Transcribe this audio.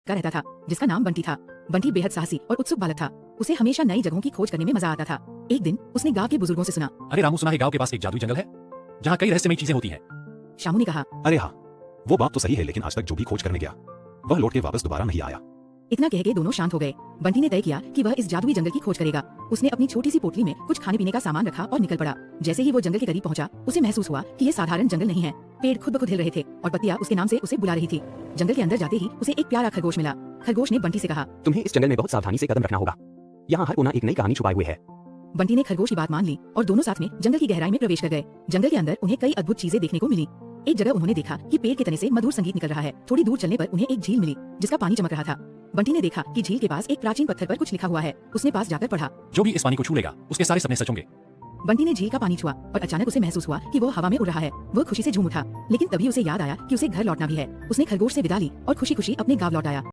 का रहता था जिसका नाम बंटी था। बंटी बेहद साहसी और उत्सुक बालक था। उसे हमेशा नई जगहों की खोज करने में मजा आता था। एक दिन उसने गांव के बुजुर्गों से सुना, अरे रामू, सुना है गांव के पास एक जादुई जंगल है जहाँ कई रहस्यमयी चीजें होती हैं। शामू ने कहा, अरे हाँ, वो बात तो सही है, लेकिन आज तक जो भी खोज करने गया वह लौट के वापस दोबारा नहीं आया। इतना कह के दोनों शांत हो गए। बंटी ने तय किया कि वह इस जादुई जंगल की खोज करेगा। उसने अपनी छोटी सी पोटली में कुछ खाने पीने का सामान रखा और निकल पड़ा। जैसे ही वो जंगल के करीब पहुंचा, उसे महसूस हुआ कि ये साधारण जंगल नहीं है। पेड़ खुद ब खुद हिल रहे थे और पत्तियां उसके नाम से उसे बुला रही थी। जंगल के अंदर जाते ही उसे एक प्यारा खरगोश मिला। खरगोश ने बंटी से कहा, तुम्हें इस जंगल में बहुत सावधानी से कदम रखना होगा। यहाँ हर कोना एक नई कहानी छुपाए हुए है। बंटी ने खरगोश की बात मान ली और दोनों साथ में जंगल की गहराई में प्रवेश कर गए। जंगल के अंदर उन्हें कई अद्भुत चीजें देखने को मिली। एक जगह उन्होंने देखा कि पेड़ के तने से मधुर संगीत निकल रहा है। थोड़ी दूर चलने पर उन्हें एक झील मिली जिसका पानी चमक रहा था। बंटी ने देखा कि झील के पास एक प्राचीन पत्थर पर कुछ लिखा हुआ है। उसने पास जाकर पढ़ा, जो भी इस पानी को छू लेगा उसके सारे सपने सच होंगे। बंटी ने झील का पानी छुआ और अचानक उसे महसूस हुआ कि वो हवा में उड़ रहा है। वो खुशी से झूम उठा, लेकिन तभी उसे याद आया कि उसे घर लौटना भी है। उसने खरगोश से विदा ली और खुशी खुशी अपने गांव लौट आया।